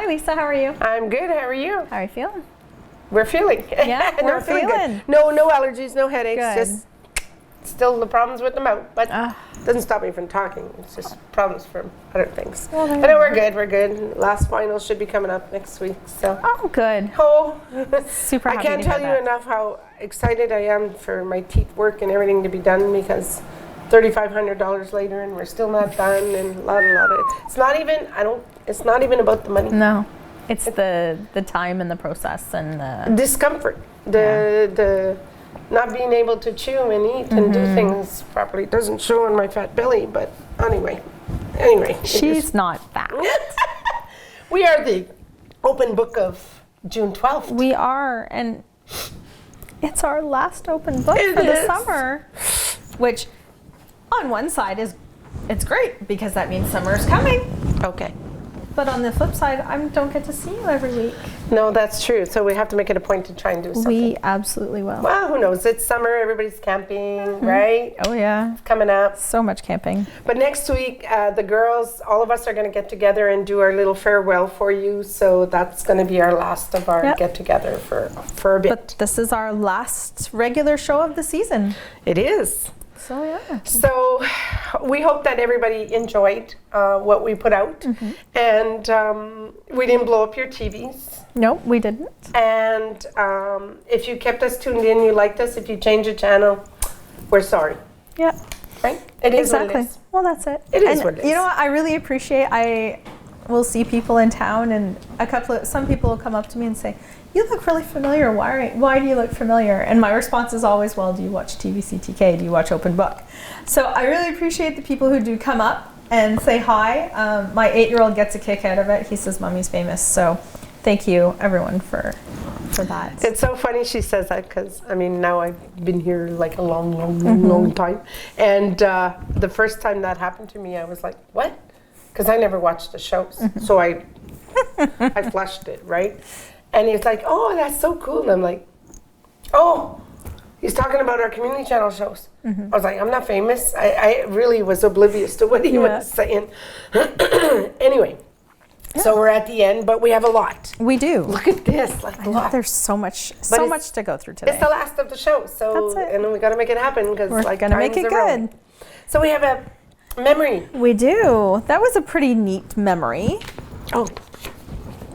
Lisa. How are you? I'm good. How are you? How are you feeling? We're feeling. Yeah, No, we're feeling. good. No allergies, no headaches. Good. Just still the problems with the mouth, but doesn't stop me from talking. It's just problems from other things. Well, but no, we're good. We're good. Last final should be coming up next week. So. Oh, good. Oh, Super happy I can't to hear tell you that. enough how excited I am for my teeth work and everything to be done, because $3,500 later and we're still not done, and a lot of it's not even it's not even about the money. No, it's the time and the process and the discomfort, the not being able to chew and eat and do things properly. It doesn't show on my fat belly, but anyway. She's not fat. We are the open book of June 12th. We are, and it's our last open book for the summer, which on one side it's great because that means summer is coming. Okay. But on the flip side, I don't get to see you every week. No, that's true. So we have to make it a point to try and do something. We absolutely will. Well, who knows? It's summer. Everybody's camping, right? Oh yeah. It's coming up. So much camping. But next week, the girls, all of us are going to get together and do our little farewell for you. So that's going to be our last of our get together for a bit. But this is our last regular show of the season. It is. So yeah. So we hope that everybody enjoyed what we put out, and we didn't blow up your TVs. Nope, we didn't. And if you kept us tuned in, you liked us. If you change the channel, we're sorry. Yeah. Right? It is Exactly. what it is. Well, that's it. It is what it is. You know what? I really appreciate. I will see people in town, and some people will come up to me and say, "You look really familiar. Why do you look familiar?" And my response is always, "Well, do you watch TVCTK? Do you watch Open Book?" So I really appreciate the people who do come up and say hi. My 8-year-old gets a kick out of it. He says, "Mommy's famous." So thank you, everyone, for that. It's so funny she says that, because now I've been here like a long time, and the first time that happened to me, I was like, "What?" Because I never watched the shows, so I flushed it, right? And he's like, "Oh, that's so cool." And I'm like, "Oh, he's talking about our community channel shows." I was like, "I'm not famous." I really was oblivious to what he was saying. Anyway, so we're at the end, but we have a lot. We do. Look at this, like a lot. There's so much to go through today. It's the last of the show, so That's it. and we got to make it happen, because We're gonna make it good. So we have a memory. We do. That was a pretty neat memory. Oh.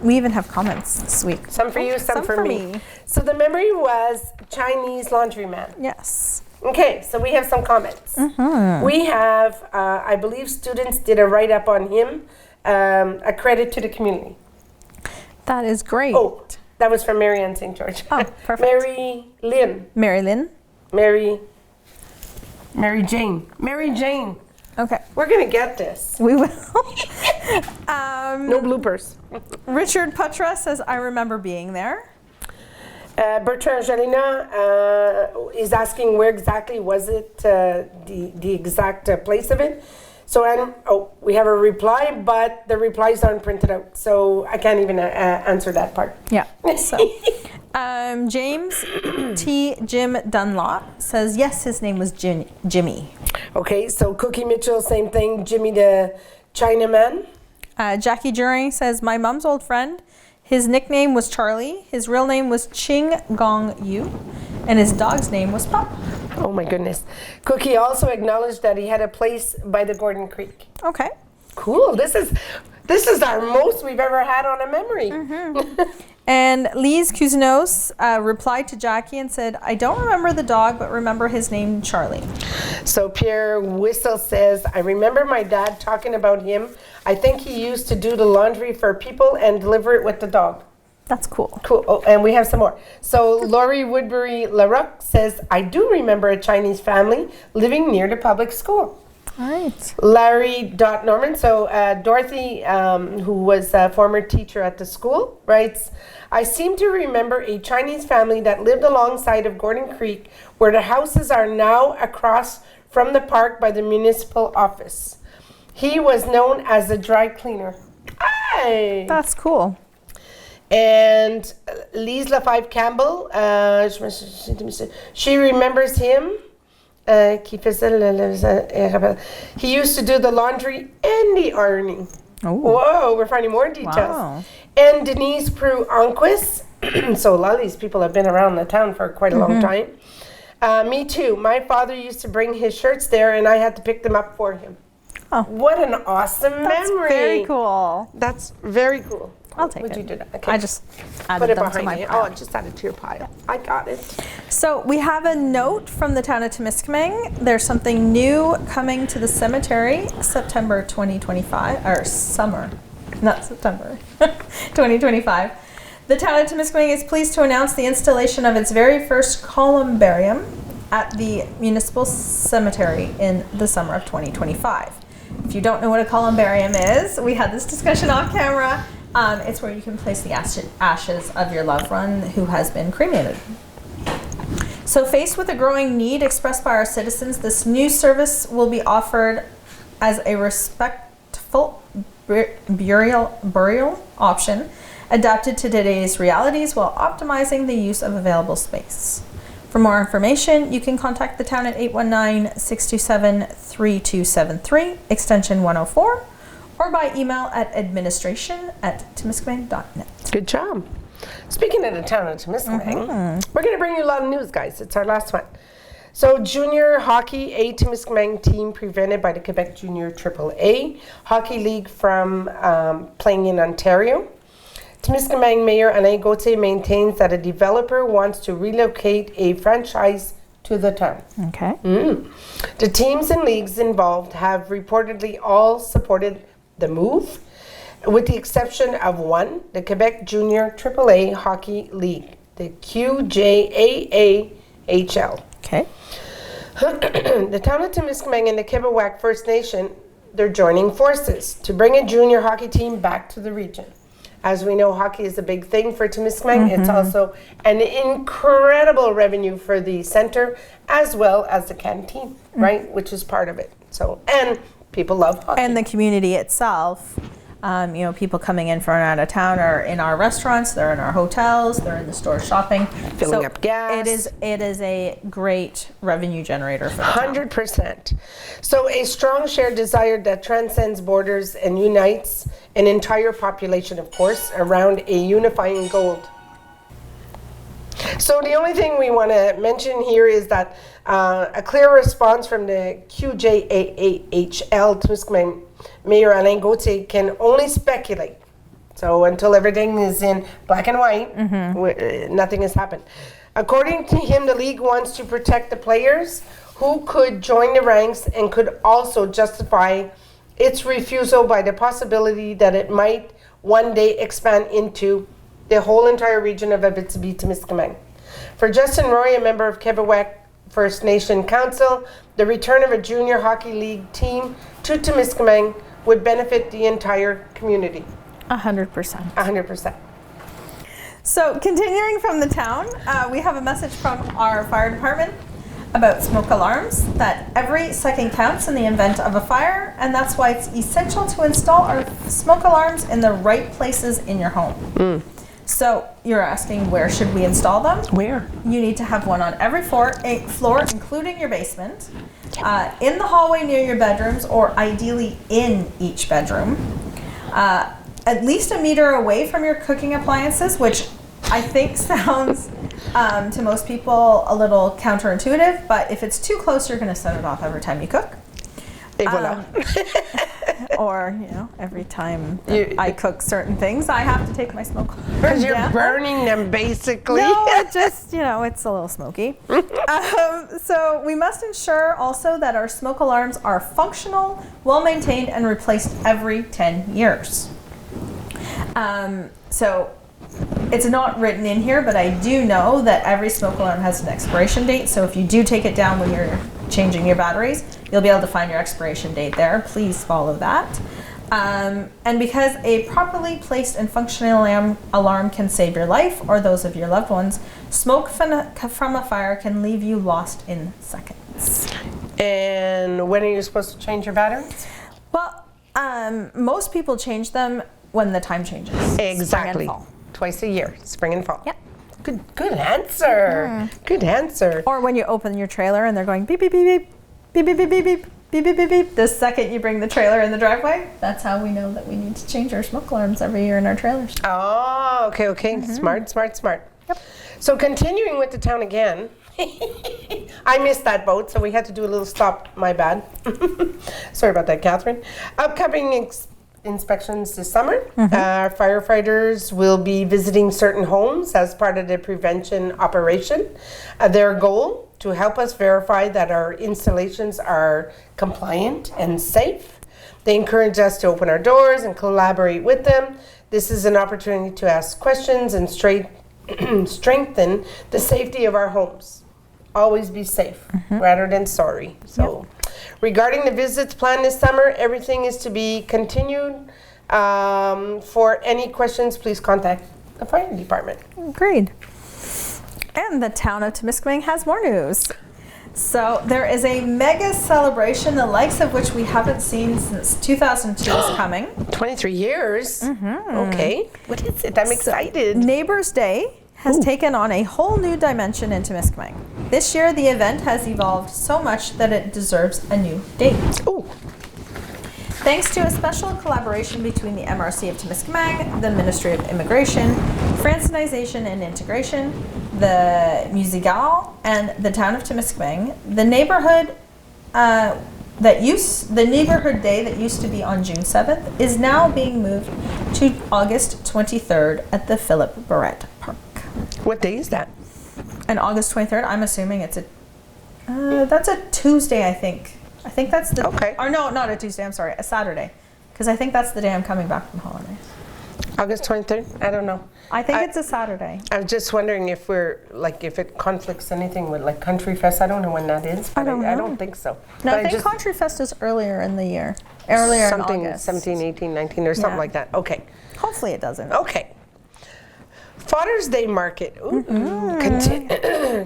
We even have comments this week. Some for you, some for me. So the memory was Chinese laundryman. Yes. Okay, so we have some comments. We have, I believe students did a write-up on him, a credit to the community. That is great. Oh, that was from Mary Ann St. George. Oh, perfect. Mary Lynn. Mary Lynn. Mary Jane. Okay. We're going to get this. We will. No bloopers. Richard Putra says, "I remember being there." Bertrand Jalina is asking where exactly was it, the exact place of it. So we have a reply, but the replies aren't printed out, so I can't even answer that part. Yeah. So, James T. Jim Dunlop says, yes, his name was Jimmy. Okay, so Cookie Mitchell, same thing. Jimmy the Chinaman. Jackie During says, my mom's old friend. His nickname was Charlie. His real name was Ching Gong Yu, and his dog's name was Pup. Oh my goodness. Cookie also acknowledged that he had a place by the Gordon Creek. Okay. Cool. This is our most we've ever had on a memory. And Lise Cousinos replied to Jackie and said, I don't remember the dog, but remember his name, Charlie. So Pierre Whistle says, I remember my dad talking about him. I think he used to do the laundry for people and deliver it with the dog. That's cool. Cool. Oh, and we have some more. So Laurie Woodbury LaRuck says, I do remember a Chinese family living near the public school. All right. Larry Norman. So Dorothy, who was a former teacher at the school, writes, I seem to remember a Chinese family that lived alongside of Gordon Creek, where the houses are now across from the park by the municipal office. He was known as a dry cleaner. Hey! That's cool. And Lise LaFive Campbell, she remembers him. He used to do the laundry and the ironing. Oh. Whoa, we're finding more details. Wow. And Denise Prue-Onquist. So a lot of these people have been around the town for quite a long time. Me too. My father used to bring his shirts there, and I had to pick them up for him. Oh. What an awesome memory. Very cool. That's very cool. I'll take Would it. you do that? Okay. I just Put added it them to behind my you. pile. Oh, just add it to your pile. I got it. So we have a note from the town of Temiskaming. There's something new coming to the cemetery September 2025, or summer, not September, 2025. The town of Temiskaming is pleased to announce the installation of its very first columbarium at the municipal cemetery in the summer of 2025. If you don't know what a columbarium is, we had this discussion off camera. It's where you can place the ashes of your loved one who has been cremated. So faced with a growing need expressed by our citizens, this new service will be offered as a respectful burial option adapted to today's realities while optimizing the use of available space. For more information, you can contact the town at 819-627-3273, extension 104, or by email at administration@temiskaming.net. Good job. Speaking of the town of Temiskaming, we're going to bring you a lot of news, guys. It's our last one. So, junior hockey A Temiskaming team prevented by the Quebec Junior AAA Hockey League from playing in Ontario. Temiskaming Mayor Alain Gauthier maintains that a developer wants to relocate a franchise to the town. Okay. The teams and leagues involved have reportedly all supported the move, with the exception of one, the Quebec Junior AAA Hockey League, the QJAAHL. Okay. The town of Temiskaming and the Kibawak First Nation, they're joining forces to bring a junior hockey team back to the region. As we know, hockey is a big thing for Temiskaming. It's also an incredible revenue for the center as well as the canteen, right? Which is part of it. So, and people love hockey. And the community itself, people coming in from out of town are in our restaurants, they're in our hotels, they're in the store shopping. Filling up gas. It is a great revenue generator for the town. 100%. So a strong shared desire that transcends borders and unites an entire population, of course, around a unifying goal. So the only thing we want to mention here is that a clear response from the QJAAHL Temiskaming Mayor Alain Gauthier can only speculate. So until everything is in black and white, nothing has happened. According to him, the league wants to protect the players who could join the ranks and could also justify its refusal by the possibility that it might one day expand into the whole entire region of Abitibi-Temiskaming. For Justin Roy, a member of Kibawak First Nation Council, the return of a junior hockey league team to Temiskaming would benefit the entire community. 100%. 100%. So continuing from the town, we have a message from our fire department about smoke alarms, that every second counts in the event of a fire, and that's why it's essential to install our smoke alarms in the right places in your home. So you're asking, where should we install them? Where? You need to have one on every floor, including your basement, in the hallway near your bedrooms, or ideally in each bedroom, at least a meter away from your cooking appliances, which I think sounds to most people a little counterintuitive, but if it's too close, you're going to set it off every time you cook. Et voilà. Or, every time I cook certain things, I have to take my smoke alarm Because you're down. burning them, basically. No, it just, it's a little smoky. So we must ensure also that our smoke alarms are functional, well-maintained, and replaced every 10 years. So it's not written in here, but I do know that every smoke alarm has an expiration date. So if you do take it down when you're changing your batteries, you'll be able to find your expiration date there. Please follow that. And because a properly placed and functional alarm can save your life or those of your loved ones, smoke from a fire can leave you lost in seconds. And when are you supposed to change your batteries? Well, most people change them when the time changes. Exactly. Spring and fall. Twice a year, spring and fall. Yep. Good answer. Good answer. Or when you open your trailer and they're going beep, beep, beep, beep, beep, beep, beep, beep, beep, beep, beep, beep, beep. The second you bring the trailer in the driveway, that's how we know that we need to change our smoke alarms every year in our trailers. Oh, okay, okay. Smart. Yep. So continuing with the town again, I missed that boat, so we had to do a little stop. My bad. Sorry about that, Catherine. Upcoming inspections this summer. Firefighters will be visiting certain homes as part of the prevention operation. Their goal, to help us verify that our installations are compliant and safe. They encourage us to open our doors and collaborate with them. This is an opportunity to ask questions and strengthen the safety of our homes. Always be safe rather than sorry. So, regarding the visits planned this summer, everything is to be continued. For any questions, please contact the fire department. Agreed. And the town of Temiskaming has more news. So there is a mega celebration, the likes of which we haven't seen since 2002 is coming. 23 years? Okay. What is it? I'm excited. Neighbors Day has taken on a whole new dimension in Temiskaming. This year, the event has evolved so much that it deserves a new date. Ooh. Thanks to a special collaboration between the MRC of Temiskaming, the Ministry of Immigration, Francisization and Integration, the Musical, and the town of Temiskaming, the neighborhood day that used to be on June 7th is now being moved to August 23rd at the Philip Barrett Park. What day is that? And August 23rd, I'm assuming it's that's a Tuesday, I think. I think that's the... Okay. Or no, not a Tuesday, I'm sorry, a Saturday. Because I think that's the day I'm coming back from holidays. August 23rd? I don't know. I think it's a Saturday. I was just wondering if if it conflicts anything with like Country Fest. I don't know when that is. But I don't know. I don't think so. No, But I think Country Fest is earlier in the year. Earlier in August. 17, 18, 19 or something Yeah. like that. Okay. Hopefully it doesn't. Okay. Father's Day market. Ooh.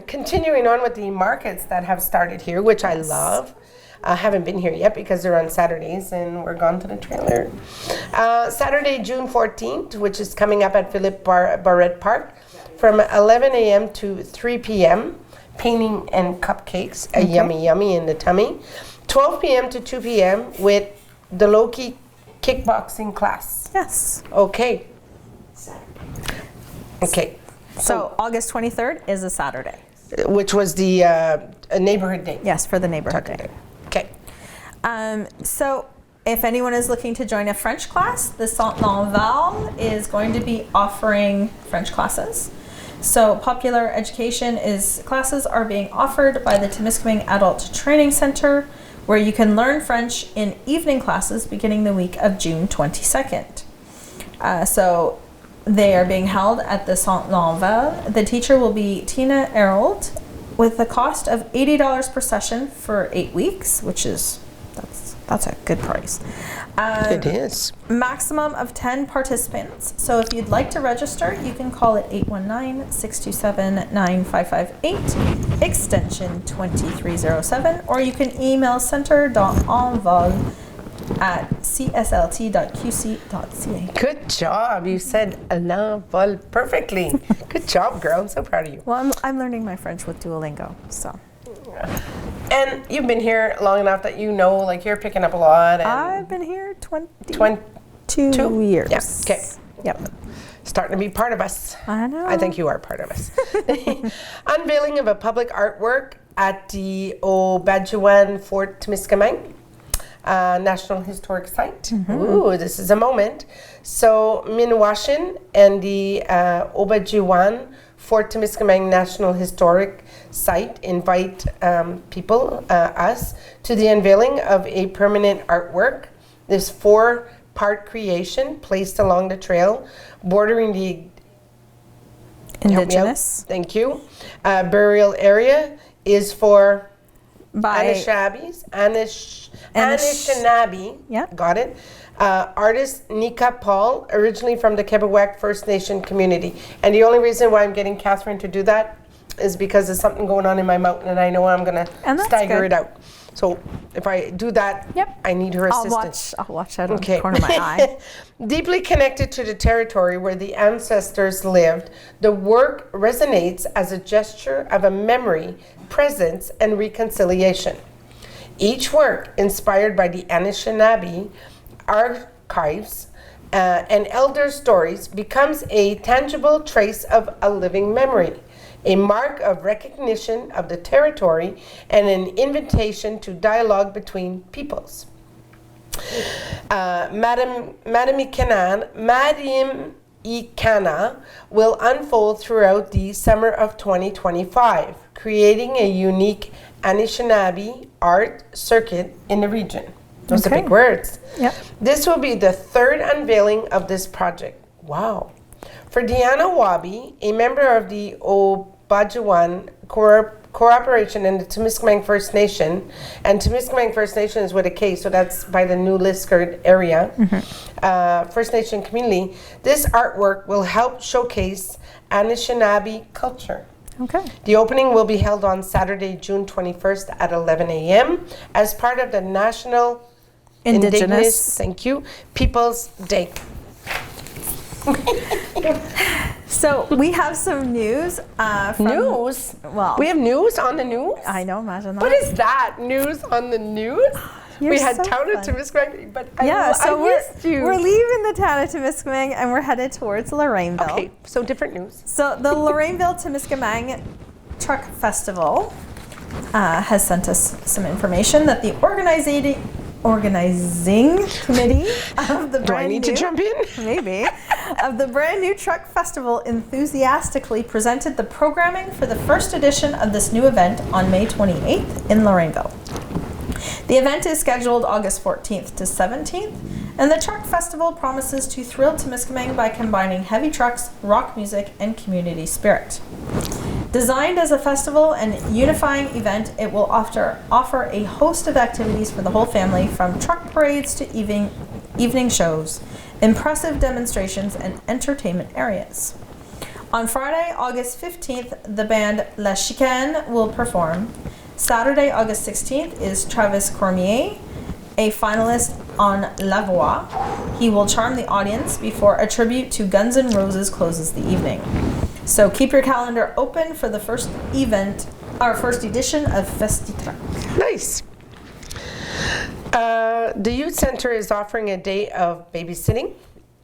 Continuing on with the markets that have started here, which I love. I haven't been here yet because they're on Saturdays and we're gone to the trailer. Saturday, June 14th, which is coming up at Philip Barrett Park from 11 a.m. to 3 p.m. Painting and cupcakes, a yummy in the tummy. 12 p.m. to 2 p.m. with the Loki kickboxing class. Yes. Okay. Okay. So August 23rd is a Saturday. Which was the neighborhood day. Yes, for the neighborhood day. Okay. So if anyone is looking to join a French class, the Saint Lanval is going to be offering French classes. So popular education classes are being offered by the Temiskaming Adult Training Center, where you can learn French in evening classes beginning the week of June 22nd. So they are being held at the Saint Lanval. The teacher will be Tina Erold, with a cost of $80 per session for 8 weeks, which is that's a good price. It is. Maximum of 10 participants. So if you'd like to register, you can call it 819-627-9558, extension 2307, or you can email center.envol@cslt.qc.ca. Good job. You said Lanval perfectly. Good job, girl. I'm so proud of you. Well, I'm learning my French with Duolingo, so. And you've been here long enough that you know, like, you're picking up a lot. And I've been here 22 Two? years. Yeah. Okay. Yep. Starting to be part of us. I know. I think you are part of us. Unveiling of a public artwork at the Aubajuan Fort Temiskaming National Historic Site. Ooh, this is a moment. So Minwashin and the Aubajuan Fort Temiskaming National Historic Site invite us to the unveiling of a permanent artwork. This 4-part creation placed along the trail bordering the Indigenous. Thank you. Burial area is for Anishinaabe. Yeah. Got it. Artist Nika Paul, originally from the Kebewak First Nation community. And the only reason why I'm getting Catherine to do that is because there's something going on in my mouth and I know I'm going to stagger it out. So if I do that, I need her assistance. I'll watch that on the corner of my eye. Deeply connected to the territory where the ancestors lived, the work resonates as a gesture of a memory, presence, and reconciliation. Each work, inspired by the Anishinaabe archives and elder stories, becomes a tangible trace of a living memory, a mark of recognition of the territory, and an invitation to dialogue between peoples. Madam Ikana will unfold throughout the summer of 2025, creating a unique Anishinaabe art circuit in the region. Those are big words. Yep. This will be the third unveiling of this project. Wow. For Deanna Wabi, a member of the Obajuwan Cooperation in the Temiskaming First Nation, and Temiskaming First Nation is with a K, so that's by the New Liskeard area, First Nation community, this artwork will help showcase Anishinaabe culture. Okay. The opening will be held on Saturday, June 21st at 11 a.m. as part of the National Indigenous Peoples Day. So we have some news. News? Well, We have news on the news? I know, imagine that. What is that? News on the news? You're We had so town of fun. Temiskaming, but Yeah, so I missed you. we're leaving the town of Temiskaming and we're headed towards Lorraineville. Okay, so different news. So the Lorraineville Temiskaming Truck Festival has sent us some information that the organizing committee of the Do I need to jump in? maybe of the brand new truck festival enthusiastically presented the programming for the first edition of this new event on May 28th in Lorraineville. The event is scheduled August 14th to 17th, and the truck festival promises to thrill Temiskaming by combining heavy trucks, rock music, and community spirit. Designed as a festival and unifying event, it will offer a host of activities for the whole family, from truck parades to evening shows, impressive demonstrations, and entertainment areas. On Friday, August 15th, the band La Chicane will perform. Saturday, August 16th is Travis Cormier, a finalist on La Voix. He will charm the audience before a tribute to Guns N' Roses closes the evening. So keep your calendar open for the first edition of FestiTruck. Nice. The Youth Center is offering a day of babysitting.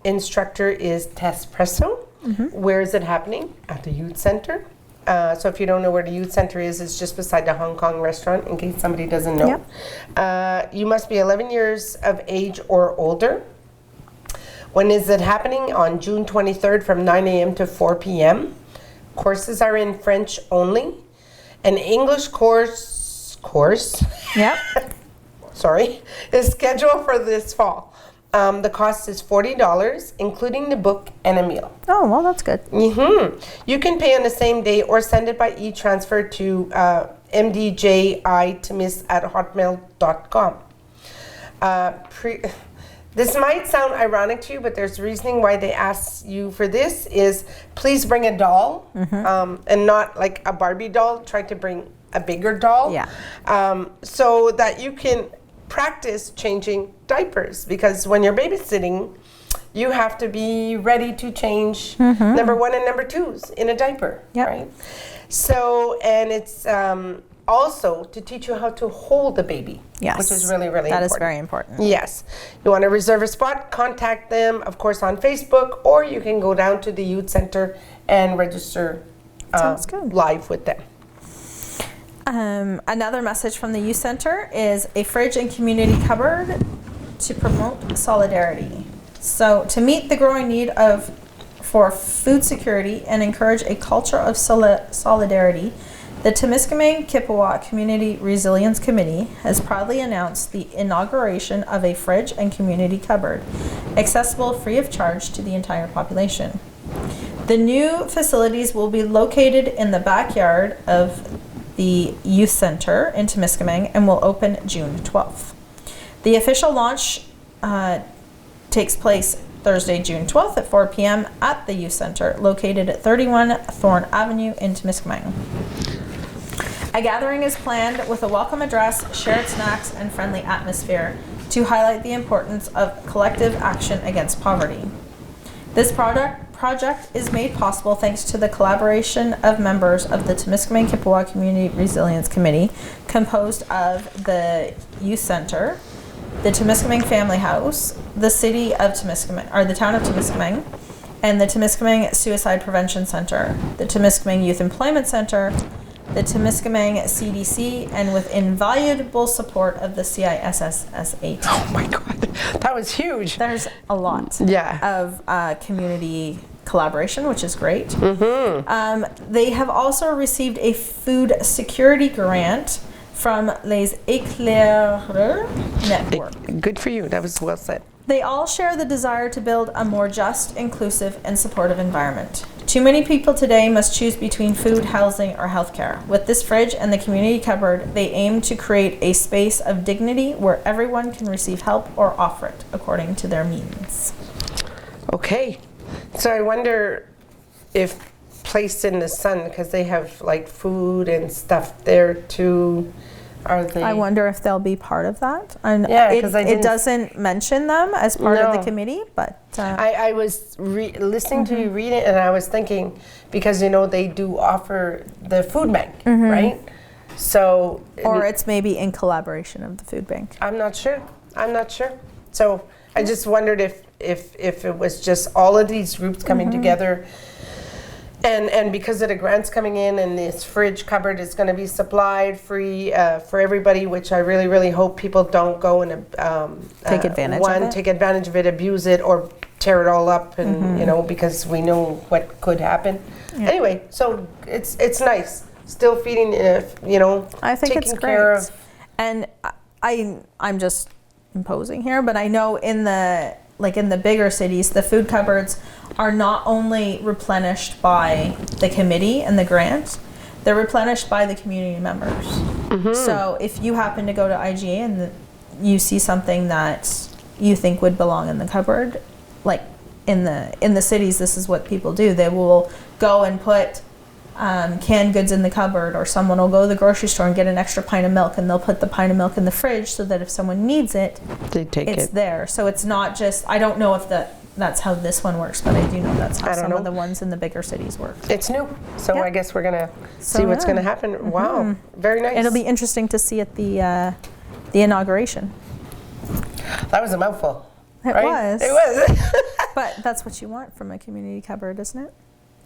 Instructor is Tess Presso. Where is it happening? At the Youth Center. So if you don't know where the Youth Center is, it's just beside the Hong Kong restaurant, in case somebody doesn't know. You must be 11 years of age or older. When is it happening? On June 23rd from 9 a.m. to 4 p.m. Courses are in French only. An English course, Yep. sorry, is scheduled for this fall. The cost is $40, including the book and a meal. Oh, well, that's good. You can pay on the same day or send it by e-transfer to mdjitimis@hotmail.com. This might sound ironic to you, but there's reasoning why they ask you for this is please bring a doll and not like a Barbie doll. Try to bring a bigger doll. Yeah. So that you can practice changing diapers, because when you're babysitting, you have to be ready to change number 1 and number 2s in a diaper, right? So, and it's also to teach you how to hold the baby, which is really, really important. That is very important. Yes. You want to reserve a spot, contact them, of course, on Facebook, or you can go down to the Youth Center and register Sounds good. live with them. Another message from the Youth Center is a fridge and community cupboard to promote solidarity. So to meet the growing need for food security and encourage a culture of solidarity, the Temiskaming Kippawa Community Resilience Committee has proudly announced the inauguration of a fridge and community cupboard, accessible free of charge to the entire population. The new facilities will be located in the backyard of the Youth Center in Temiskaming and will open June 12th. The official launch takes place Thursday, June 12th at 4 p.m. at the Youth Center, located at 31 Thorn Avenue in Temiskaming. A gathering is planned with a welcome address, shared snacks, and friendly atmosphere to highlight the importance of collective action against poverty. This project project is made possible thanks to the collaboration of members of the Temiskaming Chippewa Community Resilience Committee, composed of the Youth Center, the Temiskaming Family House, the City of Temiskaming, or the Town of Temiskaming, and the Temiskaming Suicide Prevention Center, the Temiskaming Youth Employment Center, the Temiskaming CDC, and with invaluable support of the CISSSA. Oh my God, that was huge. There's a lot of community collaboration, which is great. They have also received a food security grant from Les Éclaireurs Network. Good for you. That was well said. They all share the desire to build a more just, inclusive, and supportive environment. Too many people today must choose between food, housing, or healthcare. With this fridge and the community cupboard, they aim to create a space of dignity where everyone can receive help or offer it according to their means. Okay, so I wonder if placed in the sun, because they have like food and stuff there too. Are they? I wonder if they'll be part of that. And Yeah, it, 'cause I it didn't- doesn't mention them as part of No. the committee, but I was listening to you read it, and I was thinking, because you know they do offer the food bank, right? So or it's maybe in collaboration of the food bank. I'm not sure. So I just wondered if it was just all of these groups coming together. And because of the grants coming in, and this fridge cupboard is going to be supplied free for everybody, which I really, really hope people don't go and Take advantage of it. take advantage of it, abuse it, or tear it all up, and you know, because we know what could happen. Yeah. Anyway, so it's nice, still feeding, you know, I think taking it's care great. of. And I'm just imposing here, but I know in the bigger cities, the food cupboards are not only replenished by the committee and the grant, they're replenished by the community members. So if you happen to go to IGA and you see something that you think would belong in the cupboard, like in the cities, this is what people do. They will go and put canned goods in the cupboard, or someone will go to the grocery store and get an extra pint of milk, and they'll put the pint of milk in the fridge so that if someone needs it, They take it's it. there. So it's not just, I don't know if that's how this one works, but I do know that's how I don't some know. of the ones in the bigger cities work. It's new, so Yeah. I guess we're gonna So, see what's yeah. gonna happen. Wow, very nice. It'll be interesting to see at the inauguration. That was a mouthful. It right? was. It was. But that's what you want from a community cupboard, isn't it?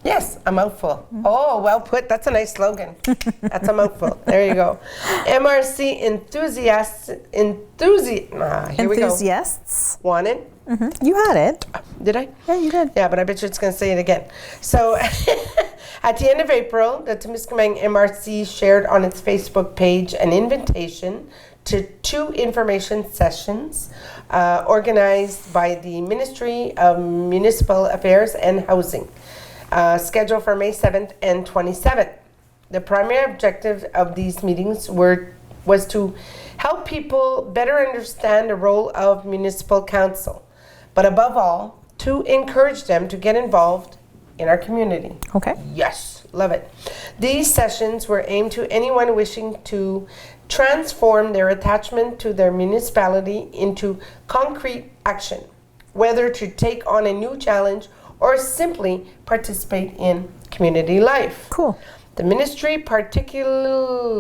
Yes, a mouthful. Oh, well put. That's a nice slogan. That's a mouthful. There you go. MRC enthusiasts. Here we go. Enthusiasts. Wanted. You had it. Did I? Yeah, you did. Yeah, but I bet you it's going to say it again. So, at the end of April, the Temiskaming MRC shared on its Facebook page an invitation to 2 information sessions organized by the Ministry of Municipal Affairs and Housing, scheduled for May 7th and 27th. The primary objective of these meetings was to help people better understand the role of municipal council, but above all, to encourage them to get involved in our community. Okay. Yes, love it. These sessions were aimed to anyone wishing to transform their attachment to their municipality into concrete action, whether to take on a new challenge or simply participate in community life. Cool. The ministry Particularly,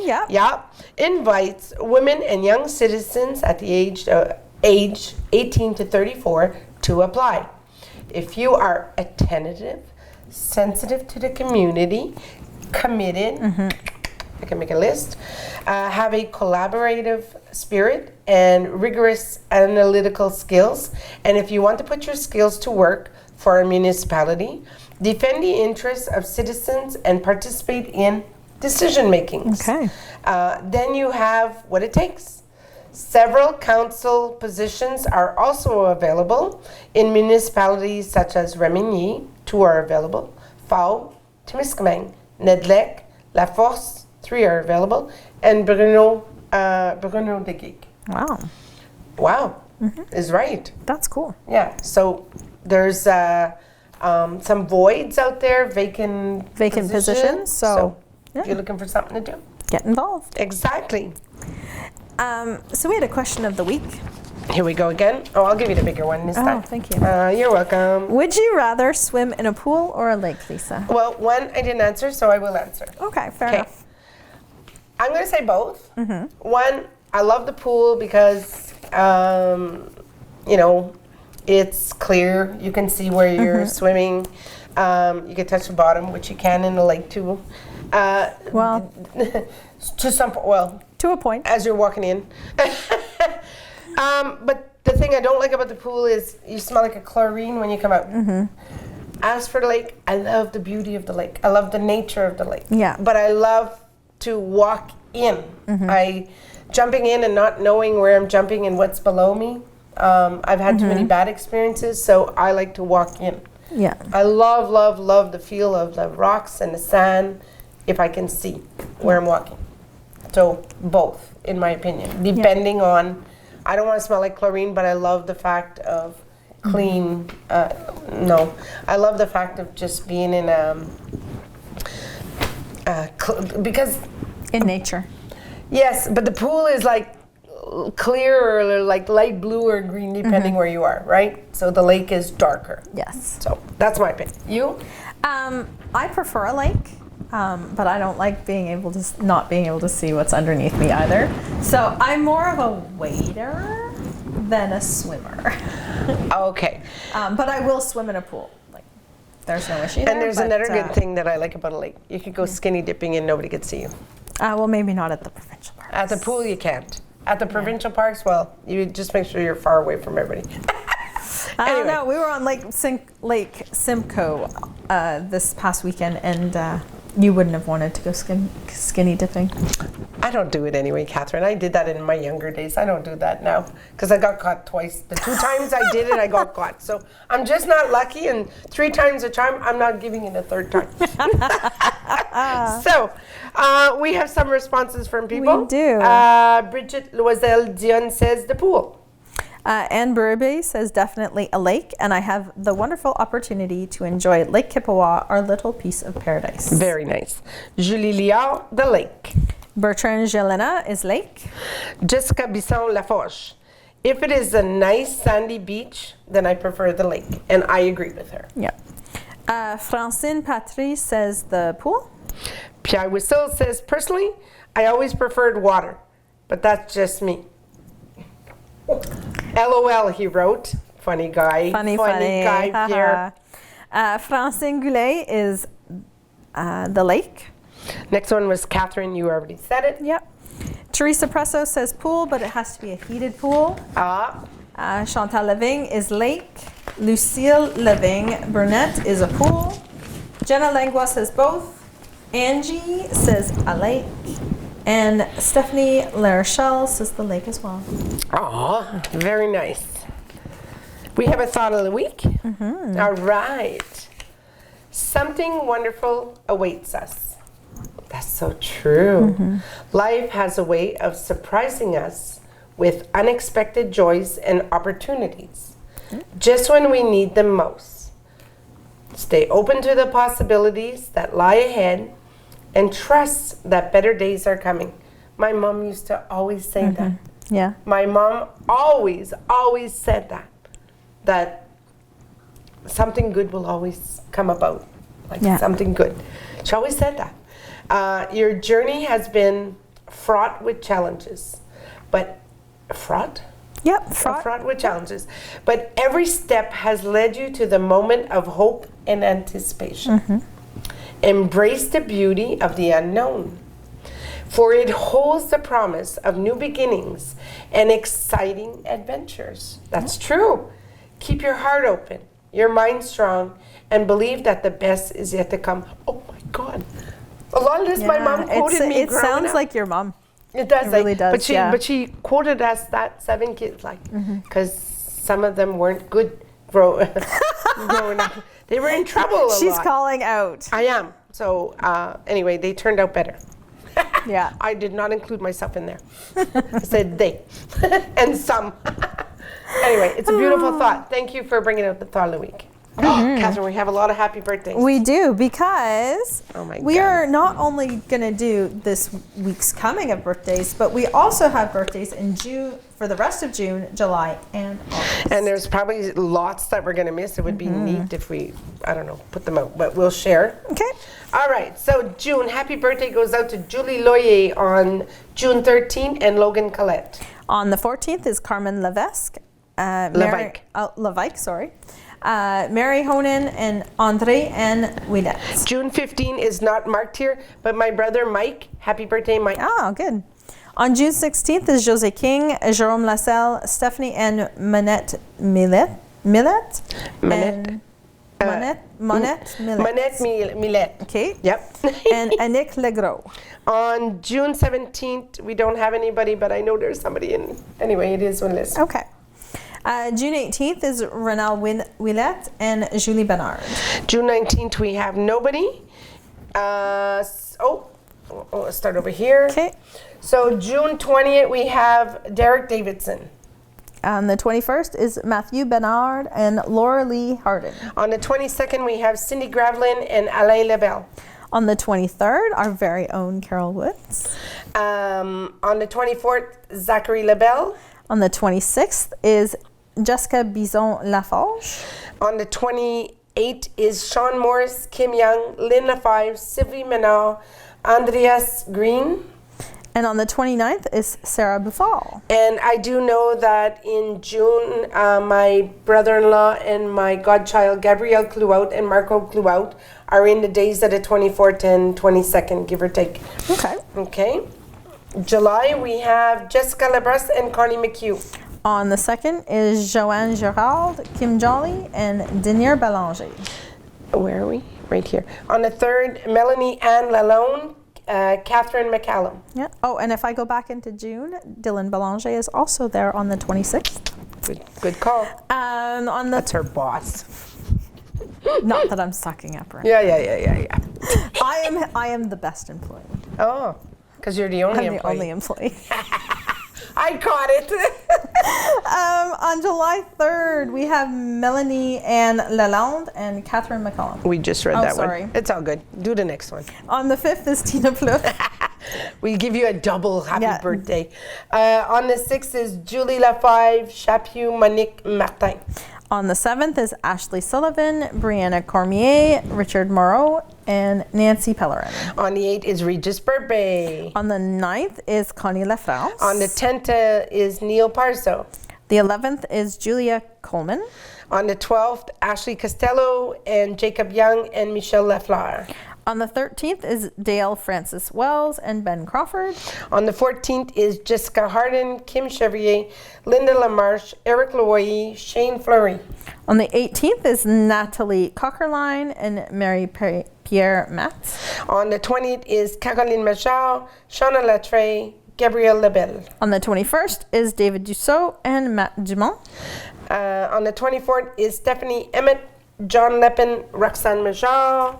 yeah. invites women and young citizens at the age 18 to 34 to apply. If you are attentive, sensitive to the community, committed, I can make a list, have a collaborative spirit and rigorous analytical skills, and if you want to put your skills to work for a municipality, defend the interests of citizens and participate in decision making. Okay. Then you have what it takes. Several council positions are also available in municipalities such as Remigny, 2 are available, Fau, Temiskaming, Nedlec, La Force, 3 are available, and Bruno de Geek. Wow. Wow, is right. That's cool. Yeah, so there's some voids out there, vacant Positions. So, if yeah. you're looking for something to do. Get involved. Exactly. So we had a question of the week. Here we go again. Oh, I'll give you the bigger one this time. Oh, thank you. You're welcome. Would you rather swim in a pool or a lake, Lisa? Well, one I didn't answer, so I will answer. Okay, fair Okay. enough. I'm going to say both. One, I love the pool because, you know, it's clear. You can see where you're swimming. You can touch the bottom, which you can in the lake too. Well, To some, well, to a point. as you're walking in. But the thing I don't like about the pool is you smell like a chlorine when you come out. As for the lake, I love the beauty of the lake. I love the nature of the lake. Yeah. But I love to walk in. Jumping in and not knowing where I'm jumping and what's below me. I've had too many bad experiences, so I like to walk in. Yeah. I love, love, love the feel of the rocks and the sand if I can see where I'm walking. So both, in my opinion, depending on, I don't want to smell like chlorine, but I love the fact of clean, no. I love the fact of just being in because, In nature. yes, but the pool is like clear or like light blue or green depending where you are, right? So the lake is darker. Yes. So that's my opinion. You? I prefer a lake, but I don't like being able to not being able to see what's underneath me either. So I'm more of a wader than a swimmer. Okay. But I will swim in a pool. Like, there's no issue there. And there's but, another good thing that I like about a lake. You could go skinny dipping and nobody could see you. Well, maybe not at the provincial park. At the pool, you can't. At the provincial parks, well, you just make sure you're far away from everybody. I don't Anyway. know. We were on Lake Simcoe this past weekend, and you wouldn't have wanted to go skinny dipping. I don't do it anyway, Catherine. I did that in my younger days. I don't do that now because I got caught twice. The 2 times I did it, I got caught. So I'm just not lucky, and 3 times a charm, I'm not giving it a 3rd time. So we have some responses from people. We do. Bridget Loisel Dion says the pool. Anne Burabay says definitely a lake, and I have the wonderful opportunity to enjoy Lake Kippawa, our little piece of paradise. Very nice. Julie Liard, the lake. Bertrand Gelena is lake. Jessica Bisson Lafoche. If it is a nice sandy beach, then I prefer the lake. And I agree with her. Yeah. Francine Patry says the pool. Pierre Whistle says, personally, I always preferred water, but that's just me. LOL, he wrote. Funny guy. Funny guy, Pierre. Francine Goulet is the lake. Next one was Catherine. You already said it. Yep. Teresa Presso says pool, but it has to be a heated pool. Chantal Living is lake. Lucille Living Burnett is a pool. Jenna Langua says both. Angie says a lake. And Stephanie LaRochelle says the lake as well. Aw, very nice. We have a thought of the week. All right. Something wonderful awaits us. That's so true. Life has a way of surprising us with unexpected joys and opportunities, just when we need them most. Stay open to the possibilities that lie ahead and trust that better days are coming. My mom used to always say that. Yeah. My mom always said that something good will always come about, like something good. She always said that. Your journey has been fraught with challenges, but fraught? Yep, fraught. Fraught with challenges. But every step has led you to the moment of hope and anticipation. Embrace the beauty of the unknown, for it holds the promise of new beginnings and exciting adventures. That's true. Keep your heart open, your mind strong, and believe that the best is yet to come. Oh my God. A lot of this my mom quoted me It growing sounds up. like your mom. It does. It really does, But she quoted us that 7 kids, like, because some of them weren't good growing up. They were in trouble a lot. She's calling out. I am. So anyway, they turned out better. Yeah. I did not include myself in there. I said they and some. Anyway, it's a beautiful thought. Thank you for bringing out the thought of the week. Catherine, we have a lot of happy birthdays. We do, because Oh my we God. are not only going to do this week's coming of birthdays, but we also have birthdays in June, for the rest of June, July, and August. And there's probably lots that we're going to miss. It would be neat if we, I don't know, put them out, but we'll share. Okay. All right, so June, happy birthday goes out to Julie Loyer on June 13th and Logan Collette. On the 14th is Carmen Levesque. Levesque. Levesque, sorry. Mary Honan and Andre and Willette. June 15 is not marked here, but my brother Mike, happy birthday, Mike. Oh, good. On June 16th is Jose King, Jerome Lasselle, Stephanie and Monette Millet. Monette. And Monette Millet. Manette Millet. Okay. Yep. And Annick Legros. On June 17th, we don't have anybody, but I know there's somebody in. Anyway, it is one list. Okay. June 18th is Renal Willette and Julie Bernard. June 19th, we have nobody. Let's start over here. Okay. So June 20th, we have Derek Davidson. On the 21st is Matthew Bernard and Laura Lee Harden. On the 22nd, we have Cindy Gravelin and Alain Lebel. On the 23rd, our very own Carol Woods. On the 24th, Zachary Lebel. On the 26th is Jessica Bison Laforge. On the 28th is Sean Morris, Kim Young, Lynn LaFive, Sylvie Menard, Andreas Green. And on the 29th is Sarah Buffal. And I do know that in June, my brother-in-law and my godchild, Gabrielle Clouout and Marco Clouout, are in the days of the 24th and 22nd, give or take. Okay. Okay. July, we have Jessica Labras and Connie McHugh. On the 2nd is Joanne Gerald, Kim Jolly, and Denier Belanger. Where are we? Right here. On the 3rd, Melanie Ann Lalone, Catherine McCallum. Yeah. Oh, and if I go back into June, Dylan Belanger is also there on the 26th. Good call. On the That's her boss. not that I'm sucking up, right? Yeah. I am the best employee. Oh, because you're the only I'm employee. the only employee. I caught it. On July 3rd, we have Melanie Ann Lalonde and Catherine McCollum. We just read Oh, that sorry. one. It's all good. Do the next one. On the 5th is Tina Plouffe. We give you a double happy Yeah. birthday. On the 6th is Julie Lafave, Chapieux, Monique Martin. On the 7th is Ashley Sullivan, Brianna Cormier, Richard Moreau, and Nancy Pellerin. On the 8th is Regis Burbe. On the 9th is Connie Lafrance. On the 10th is Neil Parso. The 11th is Julia Coleman. On the 12th, Ashley Costello and Jacob Young and Michelle Lafleur. On the 13th is Dale Francis Wells and Ben Crawford. On the 14th is Jessica Harden, Kim Chevrier, Linda Lamarche, Eric Loyer, Shane Fleury. On the 18th is Natalie Cockerline and Mary Pierre Matz. On the 20th is Caroline Major, Shauna Latre, Gabrielle Lebel. On the 21st is David Dussault and Matt Dumont. On the 24th is Stephanie Emmett, John Lepin, Roxanne Major.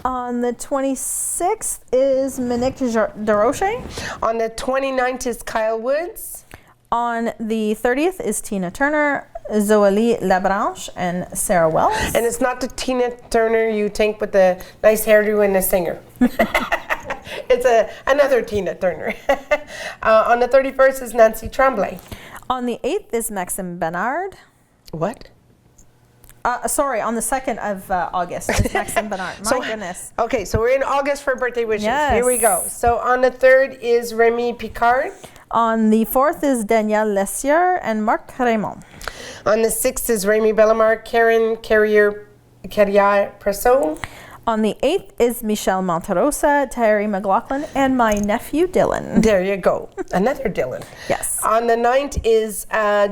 On the 26th is Monique DeRoche. On the 29th is Kyle Woods. On the 30th is Tina Turner, Zoe Labranche, and Sarah Wells. And it's not the Tina Turner you think with the nice hairdo and the singer. It's another Tina Turner. On the 31st is Nancy Tremblay. On the 8th is Maxime Bernard. What? Sorry, on the 2nd of August is Maxime Bernard. My goodness. Okay, so we're in August for birthday wishes. Yes. Here we go. So on the 3rd is Remy Picard. On the 4th is Danielle Lessieur and Marc Raymond. On the 6th is Remy Bellamar, Karen Carrier Presso. On the 8th is Michelle Monterosa, Terry McLaughlin, and my nephew Dylan. There you go. Another Dylan. Yes. On the 9th is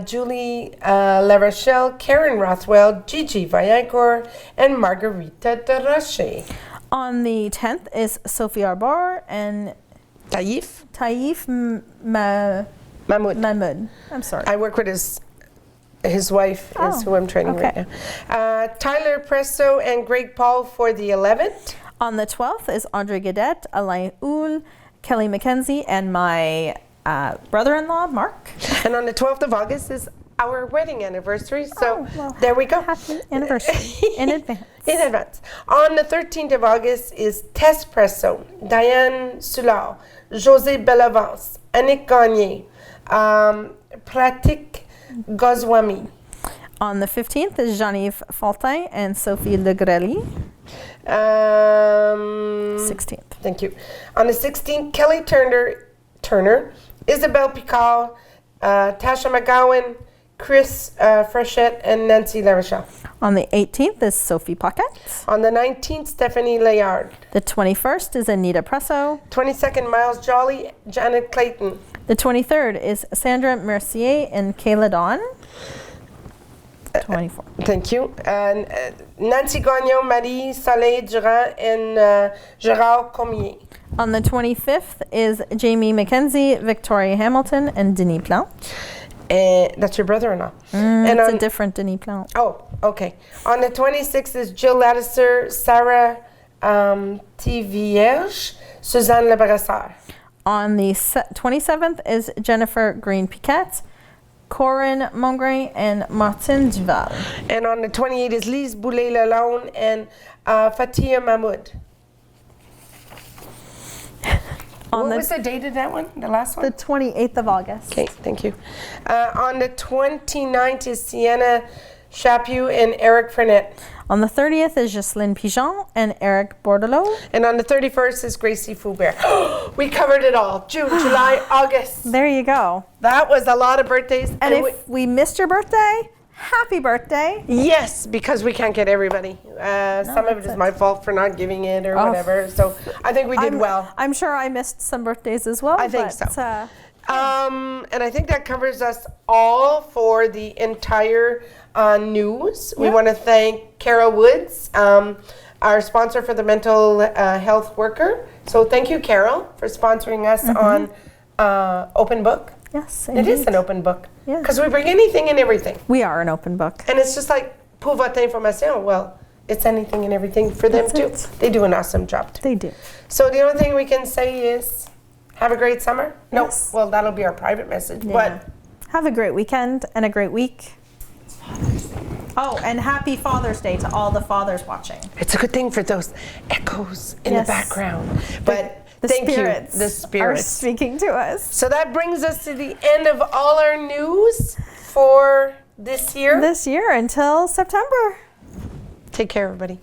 Julie LaRochelle, Karen Rothwell, Gigi Vaillancourt, and Margarita de Roche. On the 10th is Sophie Arbor and Taif Taif Mahmoud. I'm sorry. I work with his wife is who I'm training okay. right now. Tyler Presso and Greg Paul for the 11th. On the 12th is Andre Gadet, Alain Houle, Kelly McKenzie, and my brother-in-law, Mark. And on the 12th of August is our wedding anniversary. So Oh, well, there we go. Happy anniversary in advance. In advance. On the 13th of August is Tespresso, Diane Soulard, José Bellavance, Annick Gagné, Pratik Goswami. On the 15th is Jean-Yves Fontaine and Sophie Legrelli. 16th. Thank you. On the 16th, Kelly Turner, Isabel Picard, Tasha McGowan, Chris Frechette, and Nancy Larochelle. On the 18th is Sophie Paquette. On the 19th, Stephanie Layard. The 21st is Anita Presso. 22nd, Miles Jolly, Janet Clayton. The 23rd is Sandra Mercier and Kayla Dawn. 24. Thank you. And Nancy Gagnon, Marie Soleil Durand, and Gerard Comier. On the 25th is Jamie McKenzie, Victoria Hamilton, and Denis Plant. That's your brother-in-law. And It's on, a different Denis Plant. oh, okay. On the 26th is Jill Lattiser, Sarah Tivierge, Suzanne Lebrasseur. On the 27th is Jennifer Green-Piquet, Corinne Mongrain, and Martin Duval. And on the 28th is Lise Boulay-Lalonde and Fatia Mahmoud. On What the, was the date of that one? The last one? the 28th of August. Okay, thank you. On the 29th is Sienna Chaput and Eric Frenette. On the 30th is Jocelyn Pigeon and Eric Bordelot. And on the 31st is Gracie Foubert. We covered it all. June, July, August. There you go. That was a lot of birthdays. And if we missed your birthday, happy birthday. yes, because we can't get everybody. Some of it is my fault for not giving it or whatever. So I think we did well. I'm sure I missed some birthdays as well. I think but, so. And I think that covers us all for the entire news. We want to thank Carol Woods, our sponsor for the mental health worker. So thank you, Carol, for sponsoring us on Open Book. Yes, It is an open book. Yeah. Because we bring anything and everything. We are an open book. And it's just like, pour votre information. Well, it's anything and everything for them too. That's it. They do an awesome job too. They do. So the only thing we can say is, have a great summer. No, Yes. well, that'll be our private message. Yeah. But Have a great weekend and a great week. Oh, and happy Father's Day to all the fathers watching. it's a good thing for those echoes in Yes. the background. But The thank spirits you, the are spirits. speaking to us. So that brings us to the end of all our news for this year. This year until September. Take care, everybody.